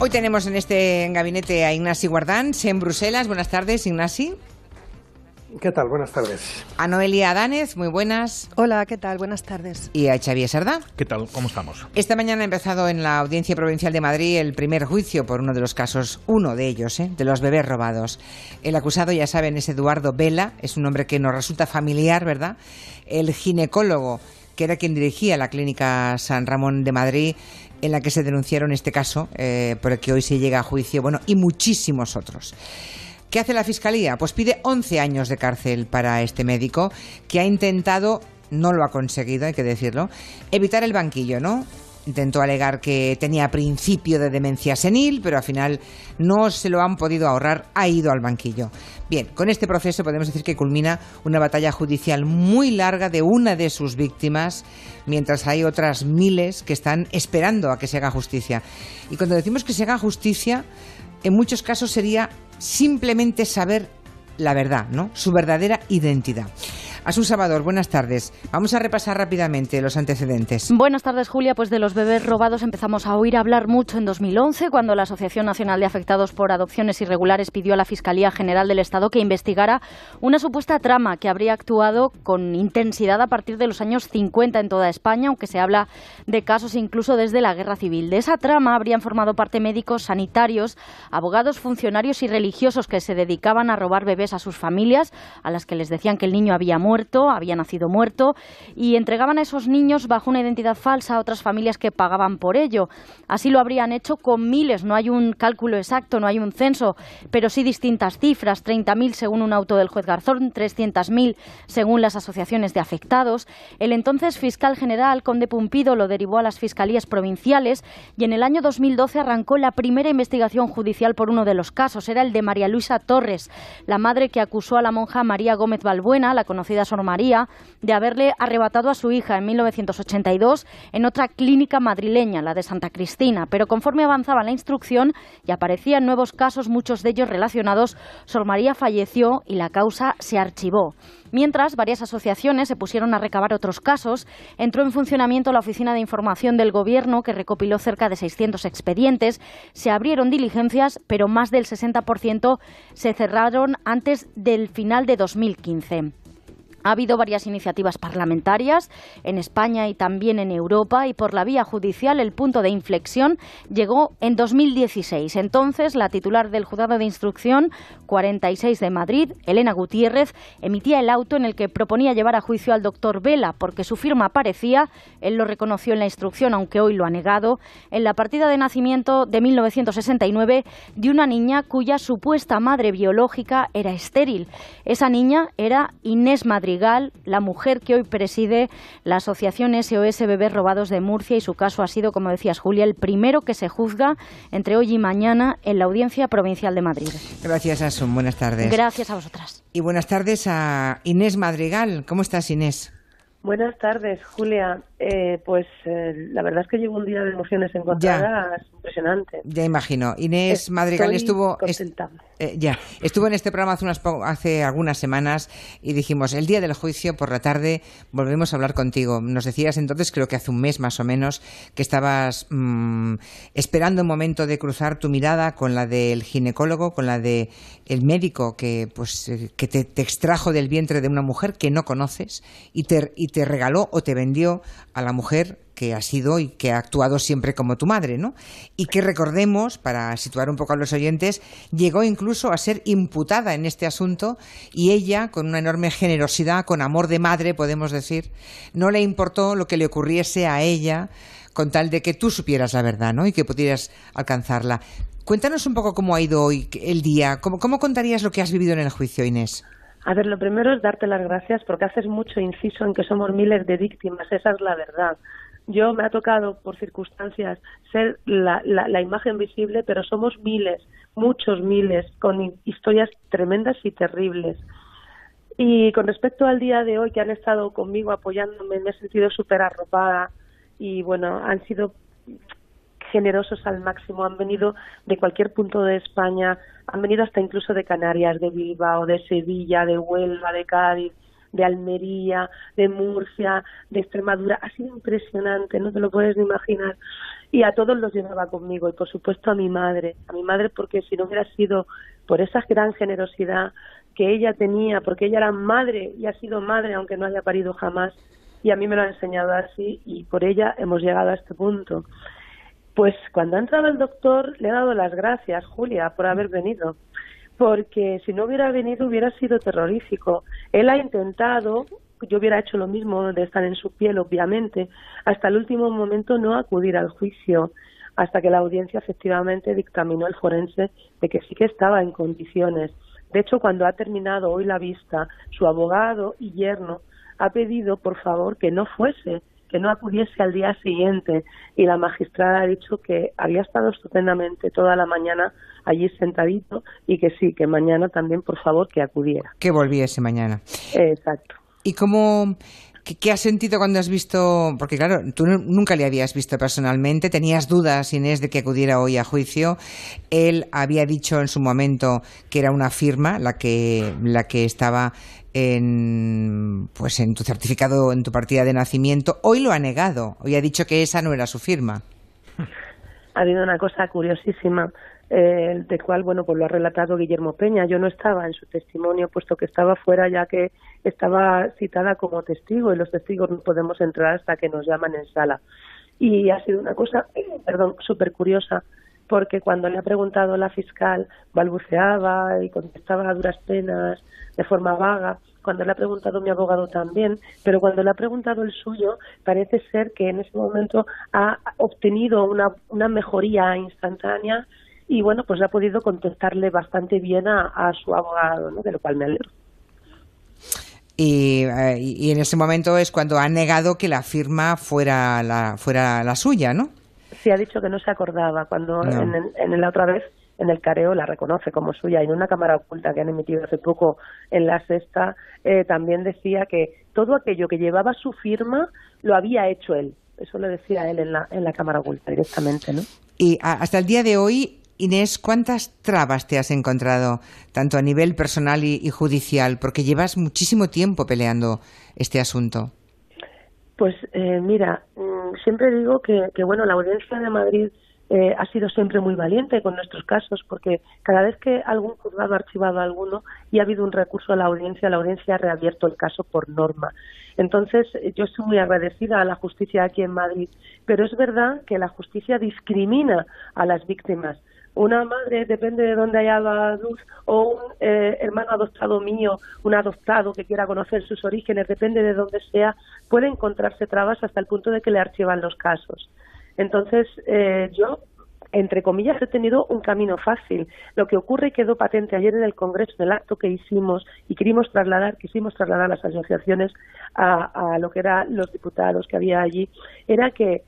Hoy tenemos en este gabinete a Ignasi Guardans en Bruselas. Buenas tardes, Ignasi. ¿Qué tal? Buenas tardes. A Noelia Adánez, muy buenas. Hola, ¿qué tal? Buenas tardes. Y a Xavier Sardá. ¿Qué tal? ¿Cómo estamos? Esta mañana ha empezado en la Audiencia Provincial de Madrid el primer juicio por uno de los casos, uno de ellos, de los bebés robados. El acusado, ya saben, es Eduardo Vela, es un nombre que nos resulta familiar, ¿verdad? El ginecólogo, que era quien dirigía la Clínica San Ramón de Madrid, en la que se denunciaron este caso, por el que hoy se llega a juicio, bueno, y muchísimos otros. ¿Qué hace la Fiscalía? Pues pide 11 años de cárcel para este médico, que ha intentado, no lo ha conseguido, hay que decirlo, evitar el banquillo, ¿no? Intentó alegar que tenía principio de demencia senil, pero al final no se lo han podido ahorrar, ha ido al banquillo. Bien, con este proceso podemos decir que culmina una batalla judicial muy larga de una de sus víctimas, mientras hay otras miles que están esperando a que se haga justicia. Y cuando decimos que se haga justicia, en muchos casos sería simplemente saber la verdad, ¿no? Su verdadera identidad. Asun Salvador, buenas tardes. Vamos a repasar rápidamente los antecedentes. Buenas tardes, Julia. Pues de los bebés robados empezamos a oír hablar mucho en 2011, cuando la Asociación Nacional de Afectados por Adopciones Irregulares pidió a la Fiscalía General del Estado que investigara una supuesta trama que habría actuado con intensidad a partir de los años 50 en toda España, aunque se habla de casos incluso desde la Guerra Civil. De esa trama habrían formado parte médicos, sanitarios, abogados, funcionarios y religiosos que se dedicaban a robar bebés a sus familias, a las que les decían que el niño había nacido muerto, y entregaban a esos niños bajo una identidad falsa a otras familias que pagaban por ello. Así lo habrían hecho con miles, no hay un cálculo exacto, no hay un censo, pero sí distintas cifras, 30.000 según un auto del juez Garzón, 300.000 según las asociaciones de afectados. El entonces fiscal general, Conde Pumpido, lo derivó a las fiscalías provinciales y en el año 2012 arrancó la primera investigación judicial por uno de los casos. Era el de María Luisa Torres, la madre que acusó a la monja María Gómez Balbuena, la conocida Sor María, de haberle arrebatado a su hija en 1982 en otra clínica madrileña, la de Santa Cristina. Pero conforme avanzaba la instrucción y aparecían nuevos casos, muchos de ellos relacionados, Sor María falleció y la causa se archivó. Mientras, varias asociaciones se pusieron a recabar otros casos. Entró en funcionamiento la Oficina de Información del Gobierno, que recopiló cerca de 600 expedientes. Se abrieron diligencias, pero más del 60% se cerraron antes del final de 2015. Ha habido varias iniciativas parlamentarias en España y también en Europa, y por la vía judicial el punto de inflexión llegó en 2016. Entonces, la titular del Juzgado de Instrucción 46 de Madrid, Elena Gutiérrez, emitía el auto en el que proponía llevar a juicio al doctor Vela, porque su firma aparecía, él lo reconoció en la instrucción, aunque hoy lo ha negado, en la partida de nacimiento de 1969 de una niña cuya supuesta madre biológica era estéril. Esa niña era Inés Madrigal, la mujer que hoy preside la asociación SOS Bebés Robados de Murcia, y su caso ha sido, como decías, Julia, el primero que se juzga entre hoy y mañana en la Audiencia Provincial de Madrid. Gracias, Asun. Buenas tardes. Gracias a vosotras. Y buenas tardes a Inés Madrigal. ¿Cómo estás, Inés? Buenas tardes, Julia. La verdad es que llevo un día de emociones encontradas impresionante. Ya imagino. Inés Madrigal estuvo en este programa hace algunas semanas y dijimos, el día del juicio por la tarde volvemos a hablar contigo. Nos decías entonces, creo que hace un mes más o menos, que estabas esperando un momento de cruzar tu mirada con la del ginecólogo, con la del médico que te extrajo del vientre de una mujer que no conoces y te regaló o te vendió a la mujer que ha sido y que ha actuado siempre como tu madre, ¿no? Y que, recordemos, para situar un poco a los oyentes, llegó incluso a ser imputada en este asunto, y ella, con una enorme generosidad, con amor de madre, podemos decir, no le importó lo que le ocurriese a ella con tal de que tú supieras la verdad, ¿no? Y que pudieras alcanzarla. Cuéntanos un poco cómo ha ido hoy el día. ¿Cómo contarías lo que has vivido en el juicio, Inés? A ver, lo primero es darte las gracias porque haces mucho inciso en que somos miles de víctimas, esa es la verdad. Yo me ha tocado, por circunstancias, ser la imagen visible, pero somos miles, muchos miles, con historias tremendas y terribles. Y con respecto al día de hoy, que han estado conmigo apoyándome, me he sentido súper arropada y, bueno, han sido generosos al máximo, han venido de cualquier punto de España, han venido hasta incluso de Canarias, de Bilbao, de Sevilla, de Huelva, de Cádiz. de Almería, de Murcia, de Extremadura. Ha sido impresionante, no te lo puedes ni imaginar. Y a todos los llevaba conmigo, y por supuesto a mi madre, porque si no hubiera sido por esa gran generosidad que ella tenía, porque ella era madre y ha sido madre aunque no haya parido jamás, y a mí me lo ha enseñado así, y por ella hemos llegado a este punto. Pues cuando ha entrado el doctor le he dado las gracias, Julia, por haber venido, porque si no hubiera venido hubiera sido terrorífico. Él ha intentado, yo hubiera hecho lo mismo de estar en su piel, obviamente, hasta el último momento no acudir al juicio, hasta que la audiencia efectivamente dictaminó el forense de que sí que estaba en condiciones. De hecho, cuando ha terminado hoy la vista, su abogado y yerno ha pedido, por favor, que no fuese, que no acudiese al día siguiente, y la magistrada ha dicho que había estado estupendamente toda la mañana allí sentadito y que sí, que mañana también, por favor, que acudiera. Que volviese mañana. Exacto. ¿Y qué has sentido cuando has visto? Porque claro, tú nunca le habías visto personalmente, tenías dudas, Inés, de que acudiera hoy a juicio. Él había dicho en su momento que era una firma la que estaba en tu certificado, en tu partida de nacimiento. Hoy lo ha negado, hoy ha dicho que esa no era su firma. Ha habido una cosa curiosísima, de cual, bueno, pues lo ha relatado Guillermo Peña. Yo no estaba en su testimonio, puesto que estaba fuera, ya que estaba citada como testigo, y los testigos no podemos entrar hasta que nos llaman en sala. Y ha sido una cosa, súper curiosa, porque cuando le ha preguntado la fiscal, balbuceaba y contestaba a duras penas, de forma vaga. Cuando le ha preguntado mi abogado también, pero cuando le ha preguntado el suyo, parece ser que en ese momento ha obtenido una mejoría instantánea, y bueno, pues ha podido contestarle bastante bien a su abogado, ¿no? De lo cual me alegro. Y en ese momento es cuando ha negado que la firma fuera la suya, ¿no? Sí, ha dicho que no se acordaba, cuando no. en la otra vez, en el careo, la reconoce como suya. Y en una cámara oculta que han emitido hace poco en La Sexta, también decía que todo aquello que llevaba su firma lo había hecho él. Eso lo decía él en la cámara oculta directamente, ¿no? Y hasta el día de hoy, Inés, ¿cuántas trabas te has encontrado, tanto a nivel personal y judicial? Porque llevas muchísimo tiempo peleando este asunto. Pues mira, siempre digo que bueno, la Audiencia de Madrid ha sido siempre muy valiente con nuestros casos, porque cada vez que algún juzgado ha archivado alguno y ha habido un recurso a la audiencia ha reabierto el caso por norma. Entonces, yo estoy muy agradecida a la justicia aquí en Madrid, pero es verdad que la justicia discrimina a las víctimas. Una madre, depende de dónde haya dado luz, o un hermano adoptado mío, un adoptado que quiera conocer sus orígenes, depende de dónde sea, puede encontrarse trabas hasta el punto de que le archivan los casos. Entonces, yo, entre comillas, he tenido un camino fácil. Lo que ocurre y quedó patente ayer en el Congreso, en el acto que hicimos, y quisimos trasladar las asociaciones a lo que eran los diputados que había allí, era que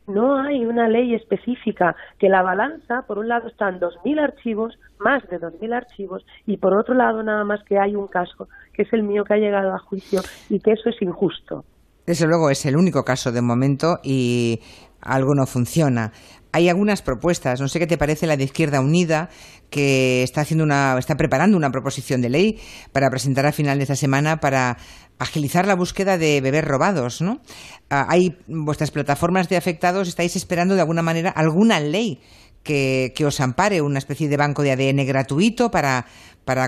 no hay una ley específica, que la balanza, por un lado están 2.000 archivos, más de 2.000 archivos, y por otro lado nada más que hay un caso, que es el mío, que ha llegado a juicio, y que eso es injusto. Desde luego es el único caso de momento y algo no funciona. Hay algunas propuestas, no sé qué te parece la de Izquierda Unida, que está preparando una proposición de ley para presentar a final de esta semana para agilizar la búsqueda de bebés robados, ¿no? Hay vuestras plataformas de afectados, estáis esperando de alguna manera alguna ley que os ampare, una especie de banco de ADN gratuito para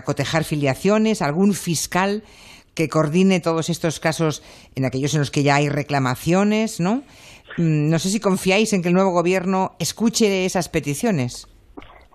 cotejar filiaciones, algún fiscal que coordine todos estos casos en aquellos en los que ya hay reclamaciones, ¿no? No sé si confiáis en que el nuevo gobierno escuche esas peticiones.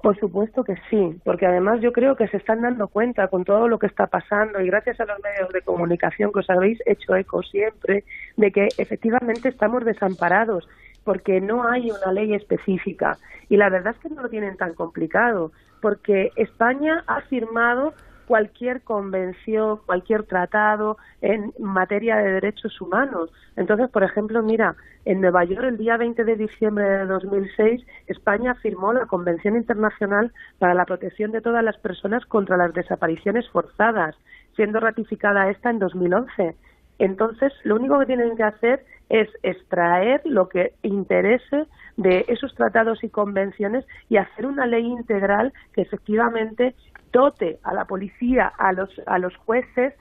Por supuesto que sí, porque además yo creo que se están dando cuenta con todo lo que está pasando, y gracias a los medios de comunicación que os habéis hecho eco siempre, de que efectivamente estamos desamparados, porque no hay una ley específica. Y la verdad es que no lo tienen tan complicado, porque España ha firmado cualquier convención, cualquier tratado en materia de derechos humanos. Entonces, por ejemplo, mira, en Nueva York el día 20 de diciembre de 2006 España firmó la Convención Internacional para la Protección de todas las personas contra las desapariciones forzadas, siendo ratificada esta en 2011. Entonces, lo único que tienen que hacer es extraer lo que interese de esos tratados y convenciones y hacer una ley integral que efectivamente dote a la policía, a los jueces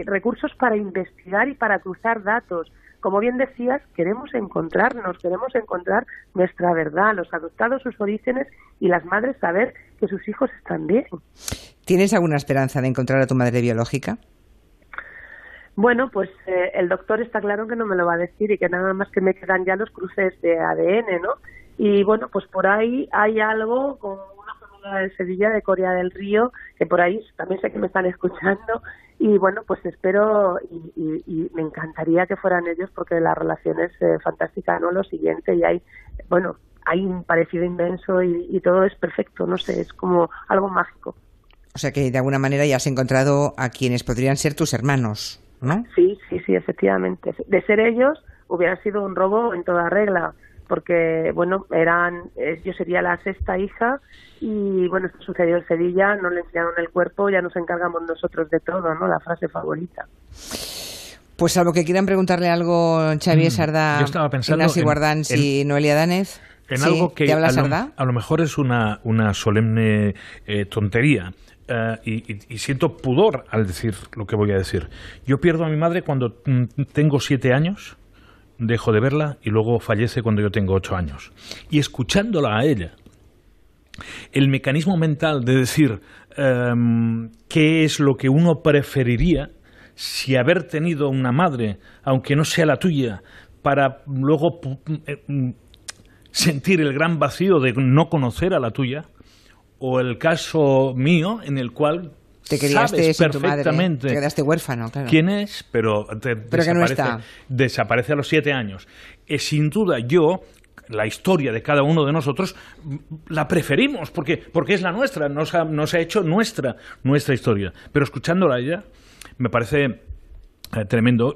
recursos para investigar y para cruzar datos. Como bien decías, queremos encontrar nuestra verdad, los adoptados, sus orígenes, y las madres saber que sus hijos están bien. ¿Tienes alguna esperanza de encontrar a tu madre biológica? Bueno, pues el doctor está claro que no me lo va a decir y que nada más que me quedan ya los cruces de ADN, ¿no? Y bueno, pues por ahí hay algo con una familia de Sevilla, de Coria del Río, que por ahí también sé que me están escuchando. Y bueno, pues espero y me encantaría que fueran ellos, porque la relación es fantástica, ¿no? Lo siguiente, y hay un parecido inmenso y todo es perfecto, no sé, es como algo mágico. O sea que de alguna manera ya has encontrado a quienes podrían ser tus hermanos, ¿no? Sí, efectivamente. De ser ellos hubiera sido un robo en toda regla, porque bueno, yo sería la sexta hija. Y bueno, esto sucedió en Sevilla, no le enseñaron el cuerpo, ya nos encargamos nosotros de todo, ¿no? La frase favorita. Pues salvo que quieran preguntarle algo Xavier Sardá, Ignasi Guardans y Noelia Danez. En algo que a lo mejor es una solemne tontería. Y siento pudor al decir lo que voy a decir. Yo pierdo a mi madre cuando tengo 7 años, dejo de verla, y luego fallece cuando yo tengo 8 años. Y escuchándola a ella, el mecanismo mental de decir qué es lo que uno preferiría si haber tenido una madre, aunque no sea la tuya, para luego sentir el gran vacío de no conocer a la tuya, o el caso mío en el cual te criaste sabes perfectamente, te quedaste huérfano, claro. Quién es, pero que no está. Desaparece a los 7 años. Sin duda la historia de cada uno de nosotros la preferimos porque es la nuestra, nos ha hecho nuestra historia. Pero escuchándola a ella me parece tremendo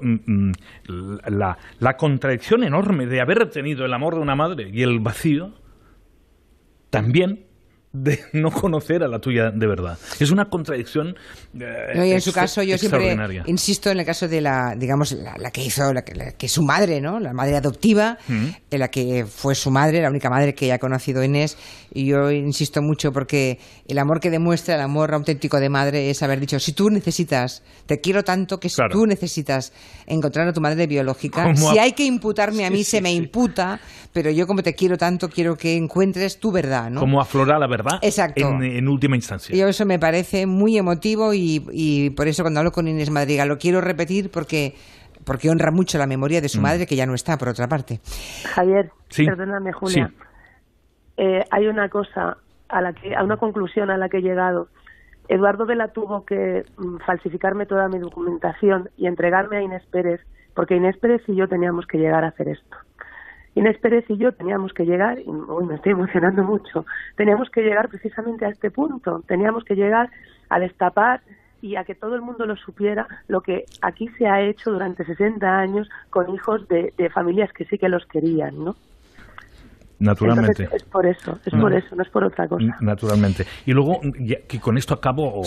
la contradicción enorme de haber tenido el amor de una madre y el vacío también de no conocer a la tuya de verdad. Es una contradicción y en su caso yo siempre insisto en el caso de la que hizo la que es su madre, ¿no? La madre adoptiva, en la que fue su madre, la única madre que ha conocido Inés, y yo insisto mucho porque el amor que demuestra, el amor auténtico de madre, es haber dicho, si tú necesitas, te quiero tanto que si tú necesitas encontrar a tu madre biológica, si hay que imputarme a mí, se me imputa, pero yo como te quiero tanto, quiero que encuentres tu verdad, ¿no? Como aflorar la verdad. Exacto. En última instancia. Y eso me parece muy emotivo y por eso cuando hablo con Inés Madrigal lo quiero repetir porque honra mucho la memoria de su madre, que ya no está, por otra parte. Javier, perdóname, Julia. Sí. Hay una cosa, a una conclusión a la que he llegado. Eduardo Vela tuvo que falsificarme toda mi documentación y entregarme a Inés Pérez, porque Inés Pérez y yo teníamos que llegar a hacer esto. Inés Pérez y yo teníamos que llegar, y me estoy emocionando mucho, teníamos que llegar precisamente a este punto, teníamos que llegar a destapar y a que todo el mundo lo supiera, lo que aquí se ha hecho durante 60 años con hijos de familias que sí que los querían, ¿no? Naturalmente. Entonces, es por eso, no es por otra cosa. Naturalmente. Y luego, que con esto acabo,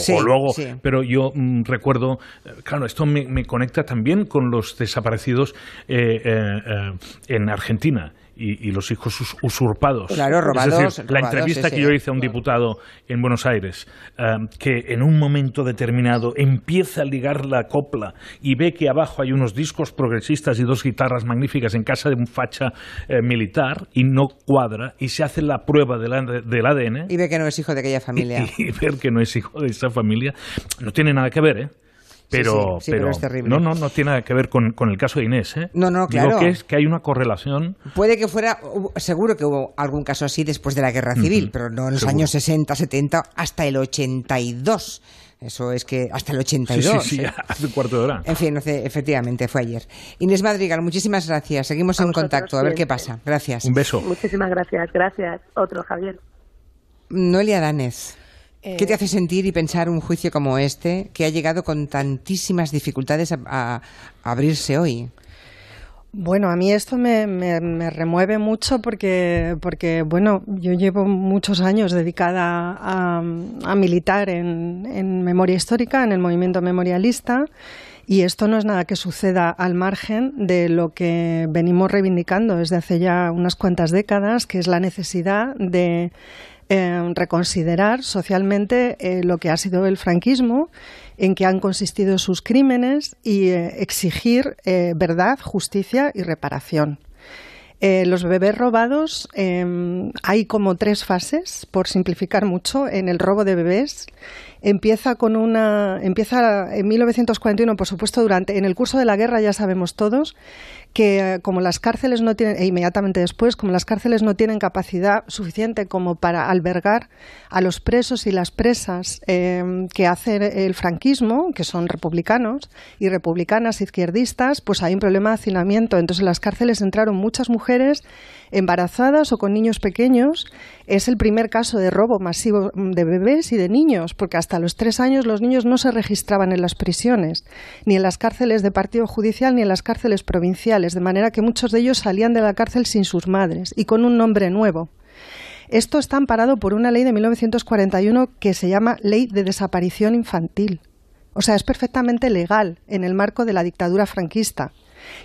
pero yo recuerdo, claro, esto me conecta también con los desaparecidos en Argentina. Y los hijos usurpados. Claro, robados. Es decir, la entrevista que yo hice a un diputado en Buenos Aires, que en un momento determinado empieza a ligar la copla y ve que abajo hay unos discos progresistas y 2 guitarras magníficas en casa de un facha militar, y no cuadra, y se hace la prueba del ADN. Y ve que no es hijo de aquella familia. Y ver que no es hijo de esa familia. No tiene nada que ver, ¿eh? Pero es terrible. No tiene nada que ver con el caso de Inés, ¿eh? No, claro. Digo que hay una correlación. Puede que seguro que hubo algún caso así después de la Guerra Civil, pero no en los años 60, 70, hasta el 82. Eso es que hasta el 82. Sí, hace un cuarto de hora. En fin, efectivamente, fue ayer. Inés Madrigal, muchísimas gracias. Seguimos en contacto, a ver qué pasa. Gracias. Un beso. Muchísimas gracias. Otro, Javier. Noelia Danez. ¿Qué te hace sentir y pensar un juicio como este, que ha llegado con tantísimas dificultades a abrirse hoy? Bueno, a mí esto me remueve mucho porque bueno, yo llevo muchos años dedicada a militar en memoria histórica, en el movimiento memorialista, y esto no es nada que suceda al margen de lo que venimos reivindicando desde hace ya unas cuantas décadas, que es la necesidad de reconsiderar socialmente lo que ha sido el franquismo, en qué han consistido sus crímenes y exigir verdad, justicia y reparación. Los bebés robados, hay como 3 fases, por simplificar mucho, en el robo de bebés. Empieza en 1941, por supuesto, en el curso de la guerra, ya sabemos todos, que como las cárceles no tienen, e inmediatamente después, como las cárceles no tienen capacidad suficiente como para albergar a los presos y las presas que hace el franquismo, que son republicanos y republicanas izquierdistas, pues hay un problema de hacinamiento. Entonces en las cárceles entraron muchas mujeres embarazadas o con niños pequeños. Es el primer caso de robo masivo de bebés y de niños, porque hasta los 3 años los niños no se registraban en las prisiones, ni en las cárceles de partido judicial, ni en las cárceles provinciales, de manera que muchos de ellos salían de la cárcel sin sus madres y con un nombre nuevo. Esto está amparado por una ley de 1941 que se llama Ley de Desaparición Infantil. O sea, es perfectamente legal en el marco de la dictadura franquista.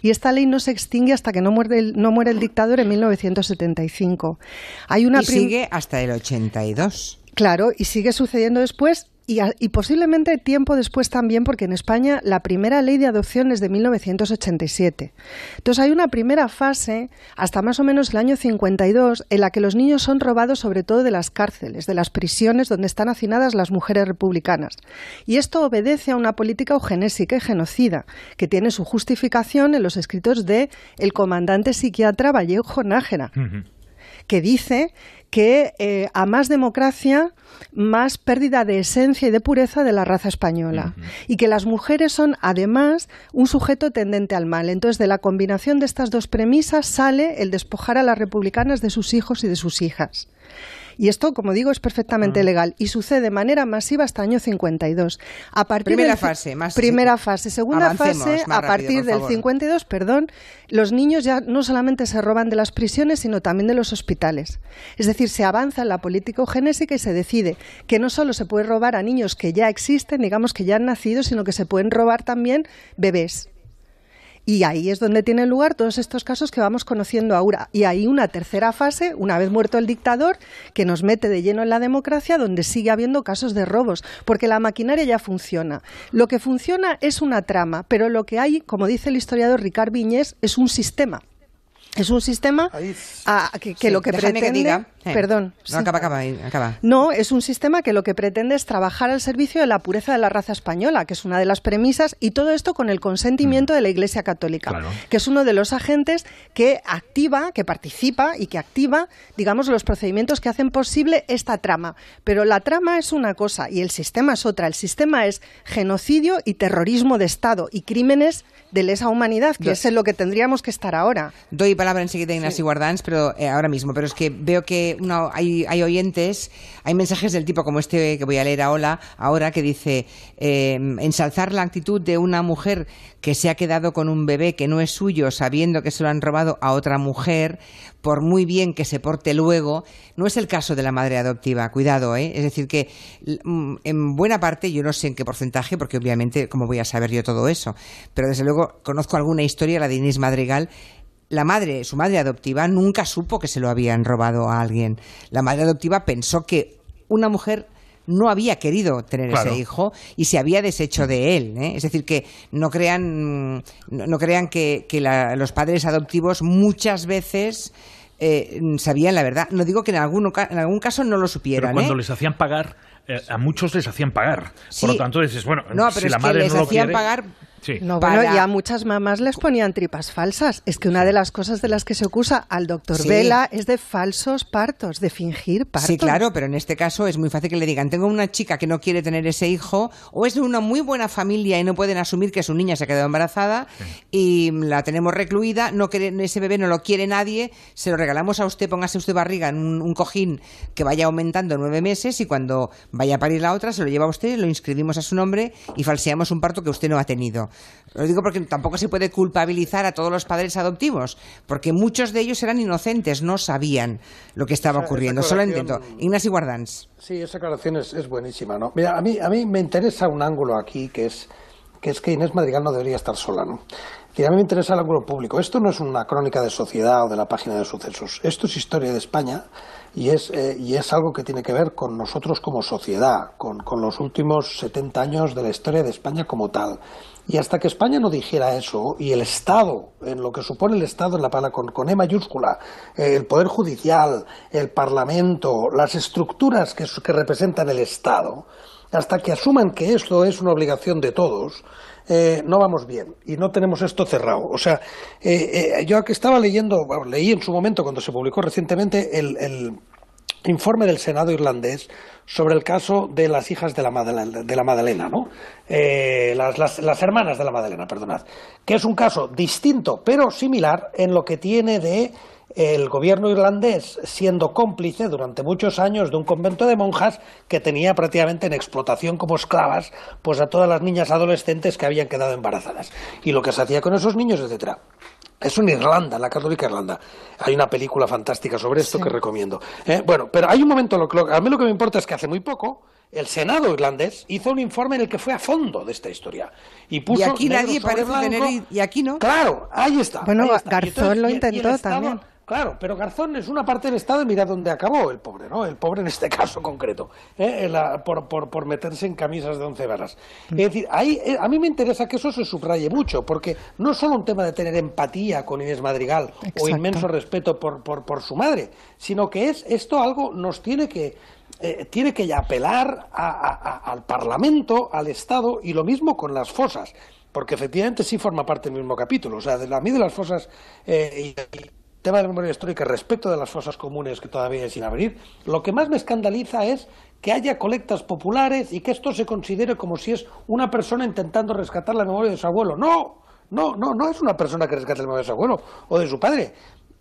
Y esta ley no se extingue hasta que no muere el dictador en 1975. Sigue hasta el 82. Claro, y sigue sucediendo después y posiblemente tiempo después también, porque en España la primera ley de adopción es de 1987. Entonces hay una primera fase, hasta más o menos el año 52, en la que los niños son robados sobre todo de las cárceles, de las prisiones donde están hacinadas las mujeres republicanas. Y esto obedece a una política eugenésica y genocida, que tiene su justificación en los escritos de el comandante psiquiatra Vallejo Nájera, que dice que a más democracia, más pérdida de esencia y de pureza de la raza española. Y que las mujeres son, además, un sujeto tendente al mal. Entonces, de la combinación de estas 2 premisas sale el despojar a las republicanas de sus hijos y de sus hijas. Y esto, como digo, es perfectamente legal y sucede de manera masiva hasta el año 52. Primera fase. Segunda fase, a partir del 52, los niños ya no solamente se roban de las prisiones, sino también de los hospitales. Es decir, se avanza en la política eugenésica y se decide que no solo se puede robar a niños que ya existen, digamos que ya han nacido, sino que se pueden robar también bebés. Y ahí es donde tienen lugar todos estos casos que vamos conociendo ahora. Y hay una tercera fase, una vez muerto el dictador, que nos mete de lleno en la democracia, donde sigue habiendo casos de robos, porque la maquinaria ya funciona. Lo que funciona es una trama, pero lo que hay, como dice el historiador Ricard Viñés, es un sistema. Es un sistema que lo que pretende... Que diga. Perdón. No, acaba. No, es un sistema que lo que pretende es trabajar al servicio de la pureza de la raza española, que es una de las premisas, y todo esto con el consentimiento de la Iglesia Católica, que es uno de los agentes que activa, que participa y que activa, digamos, los procedimientos que hacen posible esta trama. Pero la trama es una cosa y el sistema es otra. El sistema es genocidio y terrorismo de Estado y crímenes de lesa humanidad, que es en lo que tendríamos que estar ahora. Doy palabra enseguida a Ignasi Guardans, pero ahora mismo. Pero es que veo que hay oyentes, hay mensajes del tipo como este que voy a leer ahora, que dice ensalzar la actitud de una mujer que se ha quedado con un bebé que no es suyo, sabiendo que se lo han robado a otra mujer, por muy bien que se porte luego, no es el caso de la madre adoptiva. Cuidado, es decir que en buena parte, yo no sé en qué porcentaje, porque obviamente cómo voy a saber yo todo eso, pero desde luego conozco alguna historia, la de Inés Madrigal. Su madre adoptiva nunca supo que se lo habían robado a alguien. La madre adoptiva pensó que una mujer no había querido tener ese hijo y se había deshecho de él, Es decir, que no crean que los padres adoptivos muchas veces sabían la verdad. No digo que en algún caso no lo supieran. Pero cuando les hacían pagar, a muchos les hacían pagar. Por lo tanto, dices, bueno, si la madre les no lo hacían quiere... pagar... Sí. No, bueno, y a muchas mamás les ponían tripas falsas. Es que una de las cosas de las que se acusa al doctor Vela es de falsos partos, de fingir partos. Sí, claro, pero en este caso es muy fácil que le digan, tengo una chica que no quiere tener ese hijo, o es de una muy buena familia y no pueden asumir que su niña se ha quedado embarazada y la tenemos recluida, ese bebé no lo quiere nadie, se lo regalamos a usted, póngase usted barriga en un cojín que vaya aumentando 9 meses y cuando vaya a parir la otra se lo lleva a usted, lo inscribimos a su nombre y falseamos un parto que usted no ha tenido. Lo digo porque tampoco se puede culpabilizar a todos los padres adoptivos, porque muchos de ellos eran inocentes, no sabían lo que estaba ocurriendo. Solo intento. Ignasi Guardans. Sí, esa aclaración es buenísima, ¿no? Mira, a mí me interesa un ángulo aquí, que es que Inés Madrigal no debería estar sola, ¿no? Y a mí me interesa el ángulo público. Esto no es una crónica de Sociedad o de la página de sucesos. Esto es historia de España y es algo que tiene que ver con nosotros como sociedad, con los últimos 70 años de la historia de España como tal. Y hasta que España no dijera eso, y el Estado, en lo que supone el Estado en la palabra con E mayúscula, el Poder Judicial, el Parlamento, las estructuras que representan el Estado, hasta que asuman que esto es una obligación de todos, no vamos bien y no tenemos esto cerrado. O sea, yo que estaba leyendo, leí en su momento cuando se publicó recientemente el informe del Senado irlandés sobre el caso de las hijas de la Madalena, ¿no? Las hermanas de la Madalena, perdonad, que es un caso distinto pero similar en lo que tiene de el gobierno irlandés siendo cómplice durante muchos años de un convento de monjas que tenía prácticamente en explotación como esclavas pues a todas las niñas adolescentes que habían quedado embarazadas y lo que se hacía con esos niños, etcétera. Eso en Irlanda, en la católica Irlanda. Hay una película fantástica sobre esto que recomiendo. Bueno, pero hay un momento, a mí lo que me importa es que hace muy poco el Senado irlandés hizo un informe en el que fue a fondo de esta historia. Y puso aquí nadie parece tener... Y aquí no. Claro, ahí está. Bueno, ahí está. Garzón lo intentó también. Claro, pero Garzón es una parte del Estado y mira dónde acabó el pobre, ¿no? El pobre en este caso concreto, por meterse en camisas de 11 varas. Es decir, a mí me interesa que eso se subraye mucho, porque no es solo un tema de tener empatía con Inés Madrigal o inmenso respeto por su madre, sino que esto algo nos tiene que apelar al Parlamento, al Estado, y lo mismo con las fosas, porque efectivamente sí forma parte del mismo capítulo. O sea, a mí de las fosas tema de la memoria histórica respecto de las fosas comunes que todavía hay sin abrir, lo que más me escandaliza es que haya colectas populares y que esto se considere como si es una persona intentando rescatar la memoria de su abuelo. No es una persona que rescate la memoria de su abuelo o de su padre.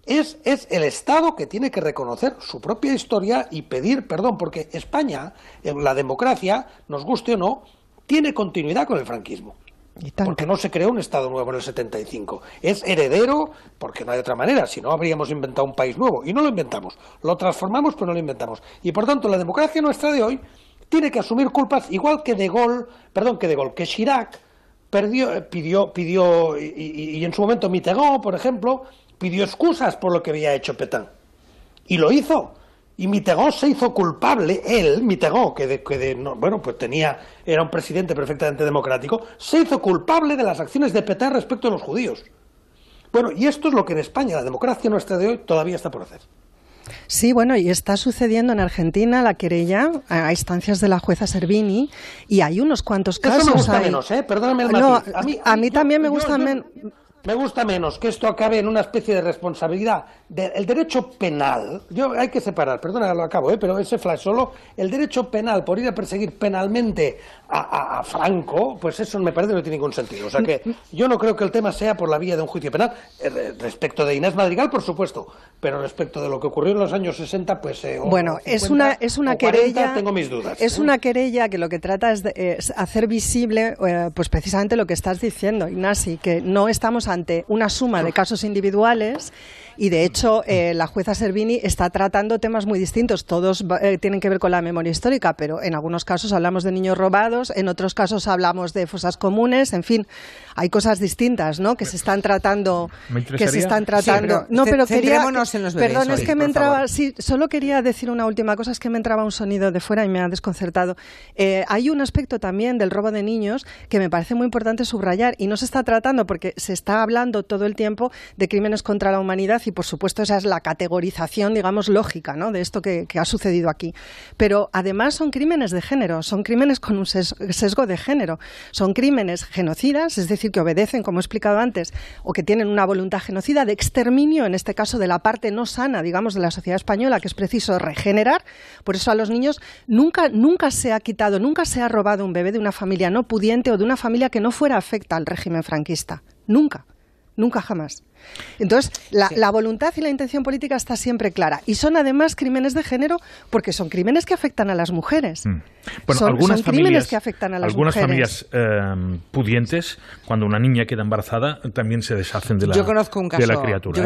Es el Estado que tiene que reconocer su propia historia y pedir perdón, porque España, la democracia, nos guste o no, tiene continuidad con el franquismo. Porque no se creó un Estado nuevo en el 75. Es heredero, porque no hay otra manera, si no habríamos inventado un país nuevo. Y no lo inventamos. Lo transformamos, pero no lo inventamos. Y por tanto, la democracia nuestra de hoy tiene que asumir culpas, igual que que Chirac pidió, y en su momento Mitterrand, por ejemplo, pidió excusas por lo que había hecho Pétain. Y lo hizo. Y Mitterrand se hizo culpable, Mitterrand, era un presidente perfectamente democrático, se hizo culpable de las acciones de Pétain respecto a los judíos. Bueno, y esto es lo que en España, la democracia nuestra de hoy, todavía está por hacer. Sí, bueno, y está sucediendo en Argentina la querella a instancias de la jueza Servini, y hay unos cuantos casos. Eso me gusta menos, perdóname el matiz. A mí también me gusta menos. Me gusta menos que esto acabe en una especie de responsabilidad. El derecho penal, hay que separar, perdona, lo acabo, pero ese flash solo, el derecho penal por ir a perseguir penalmente a Franco, pues eso me parece que no tiene ningún sentido. O sea que yo no creo que el tema sea por la vía de un juicio penal. Respecto de Inés Madrigal, por supuesto, pero respecto de lo que ocurrió en los años 60, pues... bueno, 50, es una querella... 40, tengo mis dudas. Es una querella que lo que trata es de hacer visible, pues precisamente lo que estás diciendo, Ignasi, que no estamos ante una suma de casos individuales y de hecho la jueza Servini está tratando temas muy distintos, todos tienen que ver con la memoria histórica, pero en algunos casos hablamos de niños robados, en otros casos hablamos de fosas comunes, en fin, hay cosas distintas, ¿no? Que se están tratando, centrémonos en los bebés. Perdón, es que me entraba, sí, solo quería decir una última cosa, es que me entraba un sonido de fuera y me ha desconcertado. Hay un aspecto también del robo de niños que me parece muy importante subrayar y no se está tratando porque se está hablando todo el tiempo de crímenes contra la humanidad y por supuesto esa es la categorización, digamos, lógica, ¿no? De esto que ha sucedido aquí. Pero además son crímenes de género, son crímenes con un sesgo de género, son crímenes genocidas, es decir, que obedecen, como he explicado antes, o que tienen una voluntad genocida de exterminio, en este caso de la parte no sana, digamos, de la sociedad española, que es preciso regenerar. Por eso a los niños nunca se ha quitado, nunca se ha robado un bebé de una familia no pudiente o de una familia que no fuera afecta al régimen franquista. Nunca jamás. Entonces, la voluntad y la intención política está siempre clara. Y son además crímenes de género porque son crímenes que afectan a las mujeres. Bueno, son crímenes que afectan a las mujeres. Algunas familias pudientes, cuando una niña queda embarazada, también se deshacen de la, de la criatura.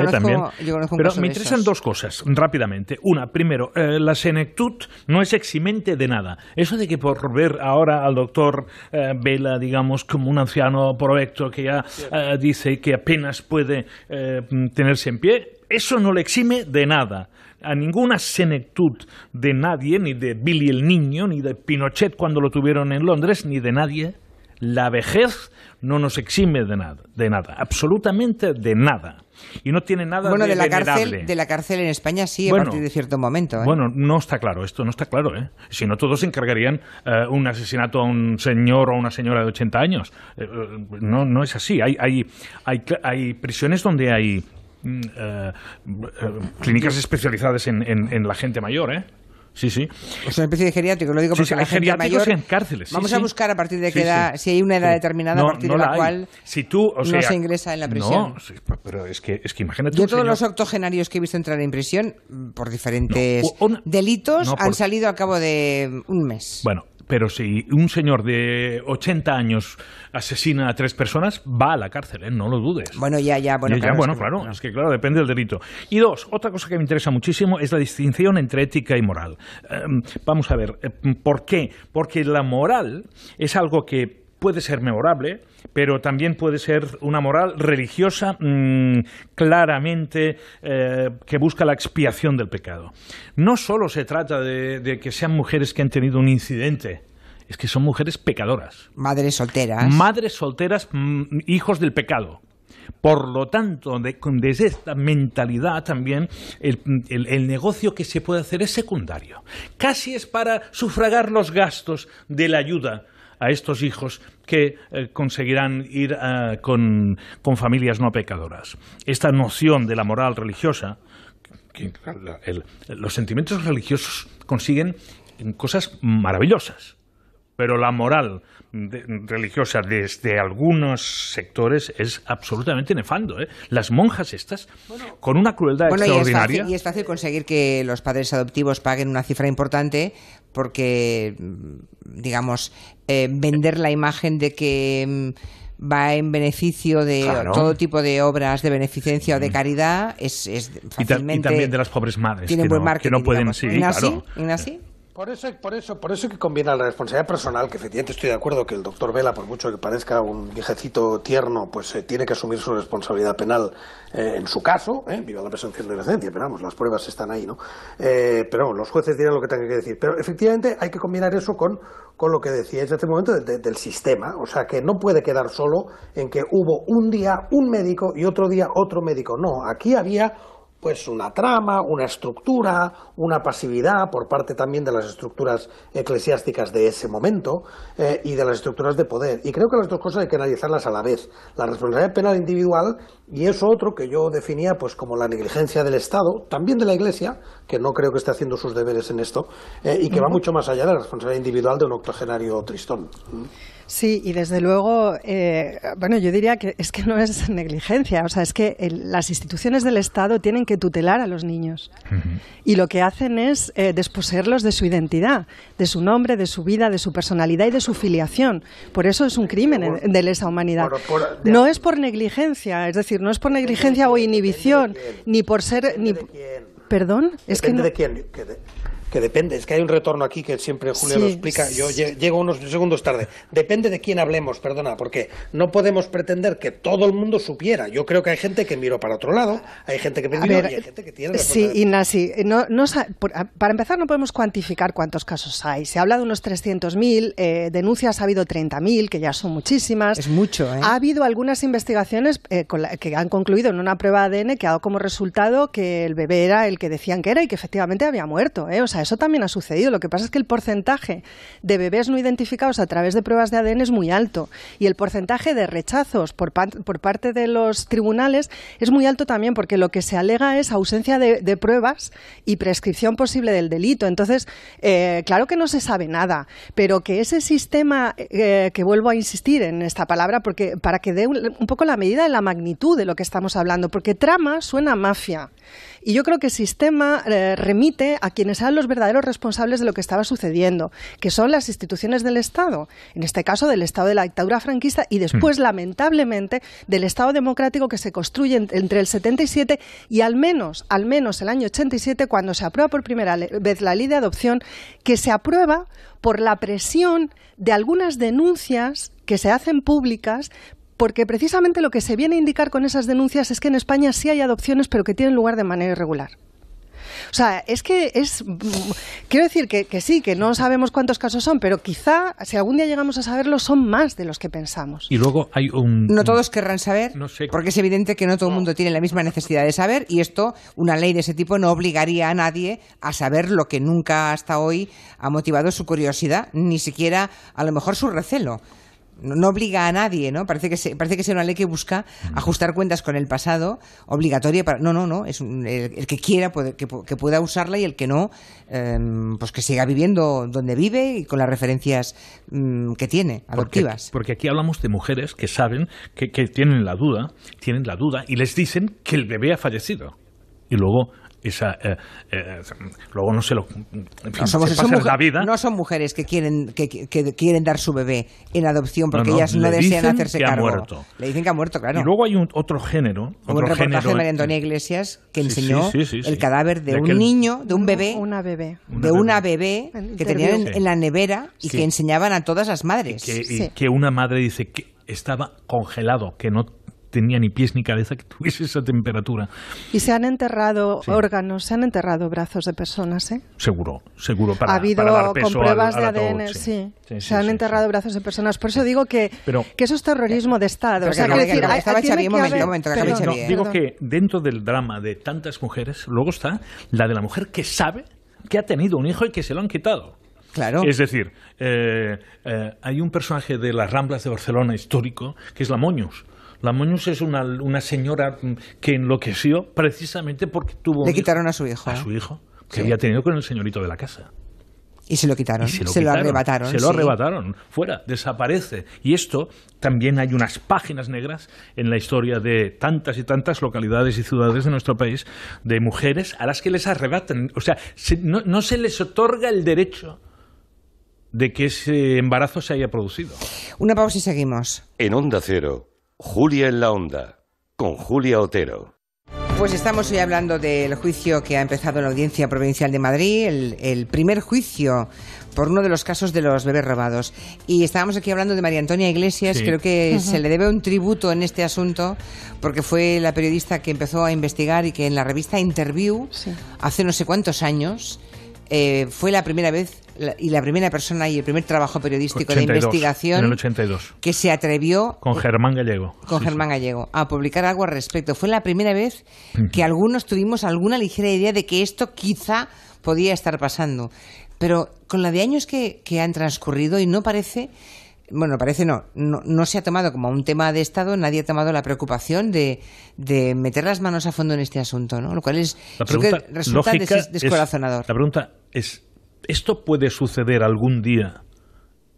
Pero me interesan dos cosas, rápidamente. Una, primero, la senectud no es eximente de nada. Eso de que por ver ahora al doctor Vela, digamos, como un anciano provecto que ya dice que apenas puede tenerse en pie, eso no le exime de nada. A ninguna senectud de nadie, ni de Billy el Niño, ni de Pinochet cuando lo tuvieron en Londres, ni de nadie. La vejez no nos exime de nada, absolutamente de nada. Y no tiene nada de venerable. De la cárcel en España sí, a partir de cierto momento. Bueno, no está claro, esto no está claro. Si no, todos encargarían un asesinato a un señor o a una señora de 80 años. No es así. Hay prisiones donde hay clínicas especializadas en la gente mayor, Sí. Es una especie de geriátrico, lo digo porque la gente mayor... en cárceles. Vamos a buscar a partir de qué edad, si hay una edad determinada a partir de la cual no se ingresa en la prisión. No, pero es que imagínate. Yo todos los octogenarios que he visto entrar en prisión por diferentes delitos han salido al cabo de un mes. Bueno, pero si un señor de 80 años asesina a 3 personas, va a la cárcel, no lo dudes. Bueno, claro. Es que claro, depende del delito. Y 2, otra cosa que me interesa muchísimo es la distinción entre ética y moral. Vamos a ver, ¿por qué? Porque la moral es algo que puede ser memorable, pero también puede ser una moral religiosa claramente que busca la expiación del pecado. No solo se trata de que sean mujeres que han tenido un incidente, es que son mujeres pecadoras. Madres solteras. Madres solteras, hijos del pecado. Por lo tanto, desde esta mentalidad también, el negocio que se puede hacer es secundario. Casi es para sufragar los gastos de la ayuda a estos hijos que conseguirán ir con familias no pecadoras. Esta noción de la moral religiosa, que los sentimientos religiosos consiguen cosas maravillosas, pero la moral religiosa desde algunos sectores es absolutamente nefando. Las monjas estas, con una crueldad extraordinaria... Y es fácil conseguir que los padres adoptivos paguen una cifra importante porque, digamos, vender la imagen de que va en beneficio de todo tipo de obras de beneficencia o de caridad es fácilmente... Y también de las pobres madres tienen buen marketing, que no pueden... Sí, ¿Ignasi? Por eso que conviene la responsabilidad personal, que efectivamente estoy de acuerdo que el doctor Vela, por mucho que parezca un viejecito tierno, pues tiene que asumir su responsabilidad penal en su caso, viva la presunción de inocencia, pero vamos, las pruebas están ahí, ¿no? Pero los jueces dirán lo que tengan que decir. Pero efectivamente hay que combinar eso con lo que decíais hace un momento del sistema, o sea, que no puede quedar solo en que hubo un día un médico y otro día otro médico. No, aquí había pues una trama, una estructura, una pasividad por parte también de las estructuras eclesiásticas de ese momento y de las estructuras de poder. Y creo que las dos cosas hay que analizarlas a la vez. La responsabilidad penal individual y eso otro que yo definía pues como la negligencia del Estado, también de la Iglesia, que no creo que esté haciendo sus deberes en esto, y que va mucho más allá de la responsabilidad individual de un octogenario tristón. Sí, y desde luego, yo diría que es que no es negligencia, o sea, es que las instituciones del Estado tienen que tutelar a los niños y lo que hacen es desposeerlos de su identidad, de su nombre, de su vida, de su personalidad y de su filiación. Por eso es un crimen de lesa humanidad. No es por negligencia, es decir, no es por negligencia o inhibición, ni por ser... ¿Perdón? Es que no... de quién. Que depende, es que hay un retorno aquí que siempre Julia lo explica, yo llego unos segundos tarde. Depende de quién hablemos, perdona, porque no podemos pretender que todo el mundo supiera. Yo creo que hay gente que miró para otro lado, hay gente que pidió y hay gente que tiene... Sí, Ignasi, para empezar no podemos cuantificar cuántos casos hay. Se habla de unos 300.000, denuncias ha habido 30.000, que ya son muchísimas. Es mucho, Ha habido algunas investigaciones que han concluido en una prueba de ADN que ha dado como resultado que el bebé era el que decían que era y que efectivamente había muerto, O sea, eso también ha sucedido. Lo que pasa es que el porcentaje de bebés no identificados a través de pruebas de ADN es muy alto y el porcentaje de rechazos por parte de los tribunales es muy alto también porque lo que se alega es ausencia de pruebas y prescripción posible del delito. Entonces, claro que no se sabe nada, pero que ese sistema, que vuelvo a insistir en esta palabra porque para que dé un poco la medida de la magnitud de lo que estamos hablando, porque trama suena a mafia. Y yo creo que el sistema remite a quienes eran los verdaderos responsables de lo que estaba sucediendo, que son las instituciones del Estado, en este caso del Estado de la dictadura franquista y después, lamentablemente, del Estado democrático que se construye entre el 77 y al menos el año 87, cuando se aprueba por primera vez la ley de adopción, que se aprueba por la presión de algunas denuncias que se hacen públicas porque precisamente lo que se viene a indicar con esas denuncias es que en España sí hay adopciones, pero que tienen lugar de manera irregular. O sea, es que quiero decir que sí, que no sabemos cuántos casos son, pero quizá, si algún día llegamos a saberlo, son más de los que pensamos. Y luego hay No todos querrán saber, no sé, porque es evidente que no todo el mundo tiene la misma necesidad de saber, y esto, una ley de ese tipo, no obligaría a nadie a saber lo que nunca hasta hoy ha motivado su curiosidad, ni siquiera, a lo mejor, su recelo. No obliga a nadie, ¿no? Parece que sea una ley que busca ajustar cuentas con el pasado, obligatoria para... No, es el que quiera que pueda usarla, y el que no, pues que siga viviendo donde vive y con las referencias que tiene, adoptivas. Porque aquí hablamos de mujeres que saben que tienen la duda y les dicen que el bebé ha fallecido. Y luego... luego no se lo la vida. No son mujeres que quieren dar su bebé en adopción porque ellas no desean hacerse cargo. Le dicen que ha muerto, claro. Y luego hay otro género. Hubo un reportaje de María Antonia Iglesias que enseñó el cadáver de un niño, de un bebé, de una bebé que tenían en la nevera y que enseñaban a todas las madres. Que una madre dice que estaba congelado, que no tenía ni pies ni cabeza, que tuviese esa temperatura. Y se han enterrado órganos, se han enterrado brazos de personas, ¿eh? Seguro, ha habido para dar peso con pruebas de ataúd, ADN, se han enterrado brazos de personas. Por eso digo que eso es terrorismo de Estado. O sea, digo que dentro del drama de tantas mujeres, luego está la de la mujer que sabe que ha tenido un hijo y que se lo han quitado. Claro. Es decir, hay un personaje de las Ramblas de Barcelona histórico que es la Moños. La Moños es una señora que enloqueció precisamente porque le quitaron a su hijo. A su hijo, que había tenido con el señorito de la casa. Y se lo quitaron, se lo arrebataron. Se lo arrebataron, fuera, desaparece. Y esto también hay unas páginas negras en la historia de tantas y tantas localidades y ciudades de nuestro país, de mujeres a las que les arrebatan. O sea, no se les otorga el derecho de que ese embarazo se haya producido. Una pausa y seguimos. En Onda Cero, Julia en la Onda, con Julia Otero. Pues estamos hoy hablando del juicio que ha empezado en la Audiencia Provincial de Madrid, el primer juicio por uno de los casos de los bebés robados. Y estábamos aquí hablando de María Antonia Iglesias, creo que se le debe un tributo en este asunto, porque fue la periodista que empezó a investigar y que en la revista Interview, hace no sé cuántos años, fue la primera vez y la primera persona y el primer trabajo periodístico 82, de investigación en el 82, que se atrevió con Germán Gallego a publicar algo al respecto. Fue la primera vez que algunos tuvimos alguna ligera idea de que esto quizá podía estar pasando, pero con la de años que han transcurrido, y no parece no se ha tomado como un tema de Estado, nadie ha tomado la preocupación de meter las manos a fondo en este asunto, ¿no? Lo cual resulta descorazonador. La pregunta es, ¿esto puede suceder algún día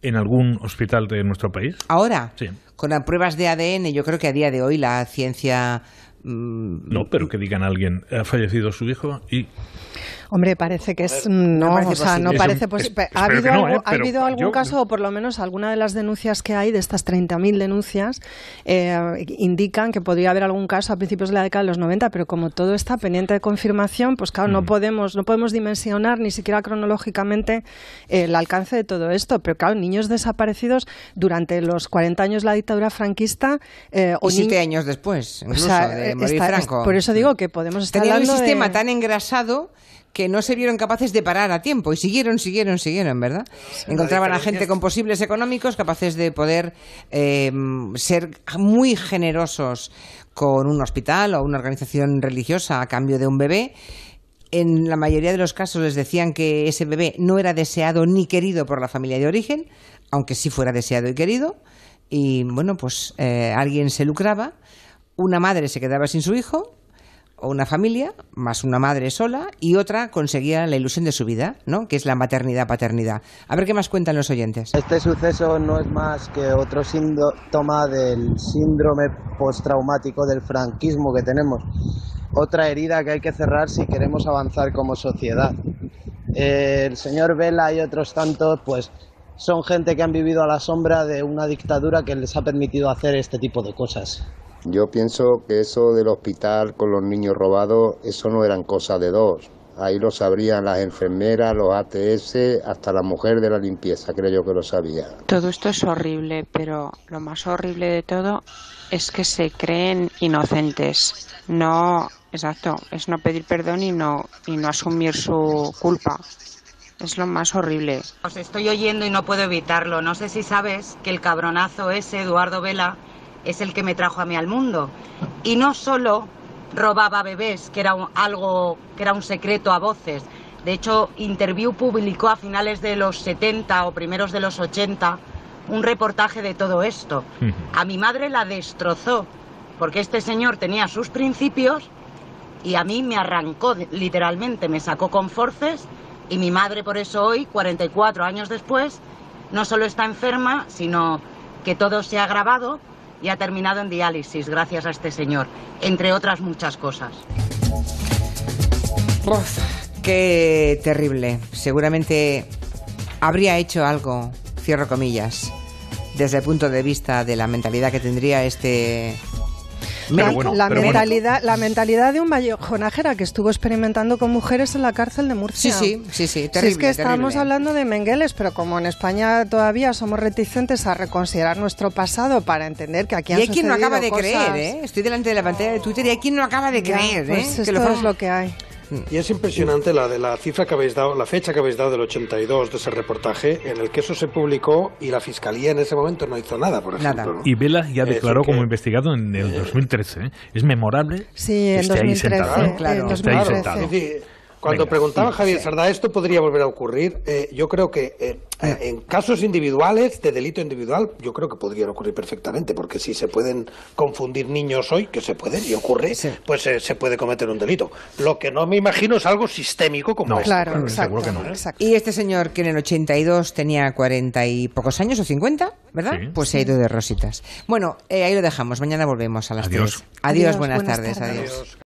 en algún hospital de nuestro país? ¿Ahora? Sí. Con las pruebas de ADN, yo creo que a día de hoy la ciencia... No, pero que digan a alguien, ha fallecido su hijo y... Hombre, parece que es... No parece posible. ¿Ha habido algún caso, o por lo menos alguna de las denuncias que hay, de estas 30.000 denuncias, indican que podría haber algún caso a principios de la década de los 90, pero como todo está pendiente de confirmación, pues claro, no podemos dimensionar ni siquiera cronológicamente el alcance de todo esto. Pero claro, niños desaparecidos durante los 40 años de la dictadura franquista... y 7 años después, incluso, de morir Franco. Por eso digo que podemos estar hablando de... un sistema tan engrasado que no se vieron capaces de parar a tiempo y siguieron, ¿verdad? Encontraban a gente con posibles económicos capaces de poder ser muy generosos con un hospital o una organización religiosa a cambio de un bebé. En la mayoría de los casos les decían que ese bebé no era deseado ni querido por la familia de origen, aunque sí fuera deseado y querido. Y bueno, pues alguien se lucraba, una madre se quedaba sin su hijo, o una familia, más una madre sola, y otra conseguía la ilusión de su vida, ¿no? Que es la maternidad-paternidad. A ver qué más cuentan los oyentes. Este suceso no es más que otro síntoma del síndrome postraumático del franquismo que tenemos. Otra herida que hay que cerrar si queremos avanzar como sociedad. El señor Vela y otros tantos, pues, son gente que han vivido a la sombra de una dictadura que les ha permitido hacer este tipo de cosas. Yo pienso que eso del hospital con los niños robados, eso no eran cosas de dos. Ahí lo sabrían las enfermeras, los ATS, hasta la mujer de la limpieza, creo yo que lo sabía. Todo esto es horrible, pero lo más horrible de todo es que se creen inocentes. No, exacto, es no pedir perdón y no asumir su culpa. Es lo más horrible. Os estoy oyendo y no puedo evitarlo. No sé si sabes que el cabronazo ese, Eduardo Vela, es el que me trajo a mí al mundo. Y no solo robaba bebés, que era un secreto a voces. De hecho, Interview publicó a finales de los 70 o primeros de los 80 un reportaje de todo esto. A mi madre la destrozó, porque este señor tenía sus principios y a mí me arrancó, literalmente, me sacó con forces, y mi madre por eso hoy, 44 años después, no solo está enferma, sino que todo se ha agravado y ha terminado en diálisis gracias a este señor, entre otras muchas cosas. Uf, qué terrible. Seguramente habría hecho algo, cierro comillas, desde el punto de vista de la mentalidad que tendría este... La mentalidad de un vallejonajera que estuvo experimentando con mujeres en la cárcel de Murcia. Sí, terrible. Si es que estamos hablando de Mengueles, pero como en España todavía somos reticentes a reconsiderar nuestro pasado para entender que aquí han sucedido cosas... Y hay quien no acaba de creer, ¿eh? Estoy delante de la pantalla de Twitter y hay quien no acaba de creer, pues ¿eh? Esto es lo que hay. Y es impresionante la cifra que habéis dado, la fecha que habéis dado del 82 de ese reportaje, en el que eso se publicó y la Fiscalía en ese momento no hizo nada, por ejemplo. ¿No? Y Vela ya declaró como investigado en el 2013. ¿Eh? Es memorable. Sí, en 2013. Claro. Está ahí sentado. Cuando preguntaba Javier Sardá, esto podría volver a ocurrir. Yo creo que en casos individuales, de delito individual, yo creo que podrían ocurrir perfectamente, porque si se pueden confundir niños hoy, que se pueden y ocurre, pues se puede cometer un delito. Lo que no me imagino es algo sistémico como esto. Claro, exacto, seguro que no. Exacto. Y este señor, que en el 82 tenía 40 y pocos años, o 50, ¿verdad? Sí. Pues se ha ido de rositas. Bueno, ahí lo dejamos. Mañana volvemos a las 3. Adiós, buenas tardes. Adiós.